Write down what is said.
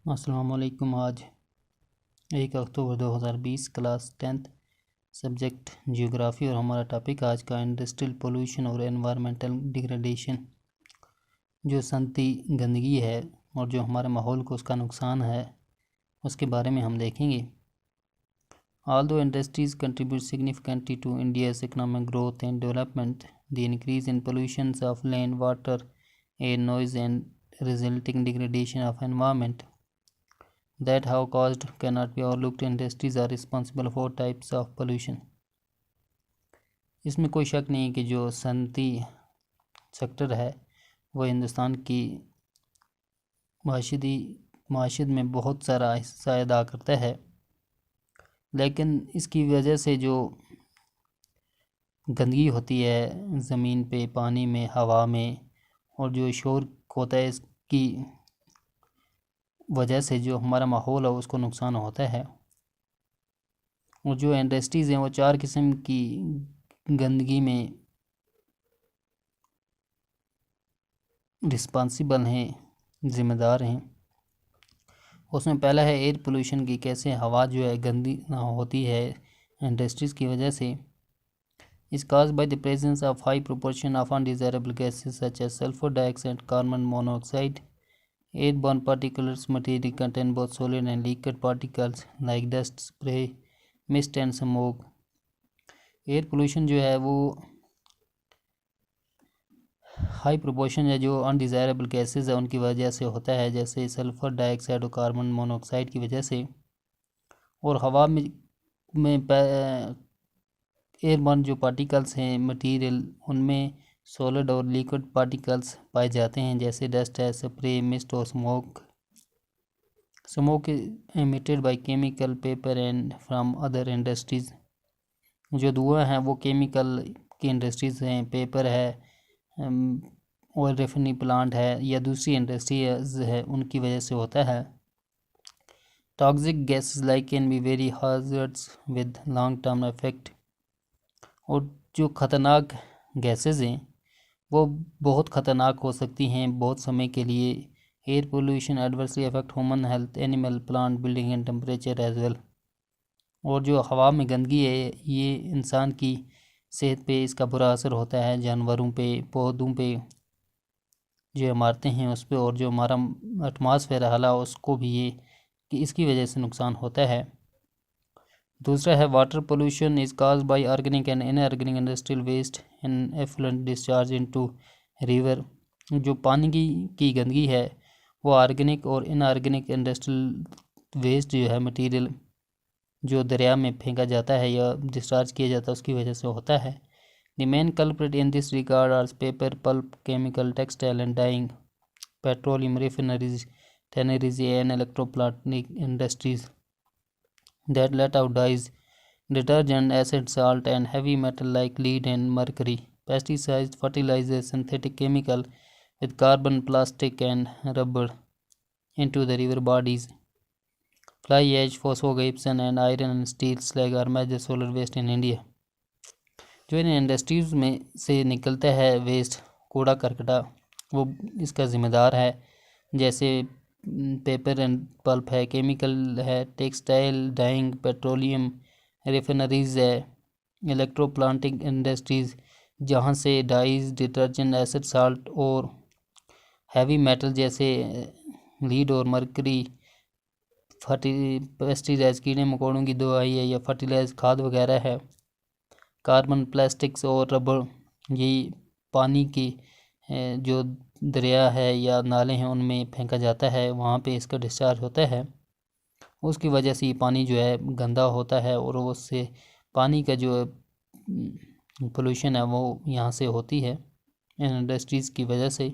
अस्सलामुअलैकुम। आज 1 अक्टूबर 2020, class 10th, subject geography और हमारा टॉपिक आज का इंडस्ट्रियल पोल्यूशन और एनवायरमेंटल डिग्रेडेशन। जो सनती गंदगी है और जो हमारे माहौल को उसका नुकसान है उसके बारे में हम देखेंगे। Although industries contribute significantly to India's economic growth and development, the increase in pollution of land, water, air, noise and resulting degradation of environment that have caused cannot be overlooked. Industries are responsible for types of pollution. इसमें कोई शक नहीं कि जो सनती sector है वो हिंदुस्तान की माशियत में बहुत सारा हिस्सा अदा करता है, लेकिन इसकी वजह से जो गंदगी होती है ज़मीन पे, पानी में, हवा में, और जो शोर होता है इसकी वजह से जो हमारा माहौल है उसको नुकसान होता है। और जो इंडस्ट्रीज़ हैं वो 4 किस्म की गंदगी में रिस्पॉन्सिबल हैं, ज़िम्मेदार हैं। उसमें पहला है एयर पोल्यूशन की, कैसे हवा जो है गंदी होती है इंडस्ट्रीज़ की वजह से। is caused by the presence of high proportion of undesirable gases such as sulfur dioxide, carbon monoxide. Airborne particles material contain both solid and liquid particles like dust, spray, mist and smoke. Air pollution जो है वो high proportion है जो undesirable gases है उनकी वजह से होता है, जैसे सल्फ़र डाइऑक्साइड और कार्बन मोनोऑक्साइड की वजह से। और हवा में एयरबर्न जो पार्टिकल्स हैं मटेरियल, उनमें सॉलिड और लिक्विड पार्टिकल्स पाए जाते हैं, जैसे डस्ट है, स्प्रे, मिस्ट और smoke. Smoke emitted by chemical, paper and from other industries. जो धुआं है वो केमिकल की इंडस्ट्रीज़ हैं, पेपर है, ऑयल रिफाइनरी प्लांट है या दूसरी इंडस्ट्रीज है, उनकी वजह से होता है। Toxic gases like can be very harmful with long term effect. और जो ख़तरनाक गैसेस हैं वो बहुत ख़तरनाक हो सकती हैं बहुत समय के लिए। Air pollution adversely affect human health, animal, plant, building and temperature as well. और जो हवा में गंदगी है ये इंसान की सेहत पे इसका बुरा असर होता है, जानवरों पे, पौधों पे, जो इमारतें हैं उस पर, और जो हमारा एटमॉस्फेयर हला उसको भी ये कि इसकी वजह से नुकसान होता है। दूसरा है water pollution is caused by organic and inorganic industrial waste and effluent discharge into river. जो पानी की गंदगी है वो ऑर्गेनिक और इनऑर्गेनिक इंडस्ट्रियल वेस्ट जो है मटेरियल जो दरिया में फेंका जाता है या डिस्चार्ज किया जाता है उसकी वजह से होता है। The main culprit in this regard are paper, pulp, chemical, textile and dyeing, petroleum refineries, tanneries and electroplastic industries that let out dyes, detergent, acid, salt and heavy metal like lead and mercury, pesticides, fertilizers, synthetic chemical with carbon, plastic and rubber into the river bodies. Fly ash, phosphogypsum and iron and steel slag are major solar waste in India. जो इन industries में से निकलता है waste, कूड़ा करकटा, वो इसका ज़िम्मेदार है। जैसे पेपर एंड पल्प है, केमिकल है, टेक्सटाइल, डाइंग, पेट्रोलियम, रिफाइनरीज है, इलेक्ट्रोप्लांटिक इंडस्ट्रीज़ जहाँ से डाइज, डिटर्जेंट, एसिड, साल्ट और हैवी मेटल जैसे लीड और मरकरी, पेस्टिसाइड्स, कीड़े मकोड़ों की दवाई है या फर्टिलाइज खाद वगैरह है, कार्बन, प्लास्टिक्स और रबर, ये पानी की जो दरिया है या नाले हैं उनमें फेंका जाता है, वहाँ पे इसका डिस्चार्ज होता है। उसकी वजह से ये पानी जो है गंदा होता है और उससे पानी का जो पोल्यूशन है वो यहाँ से होती है इन इंडस्ट्रीज़ की वजह से।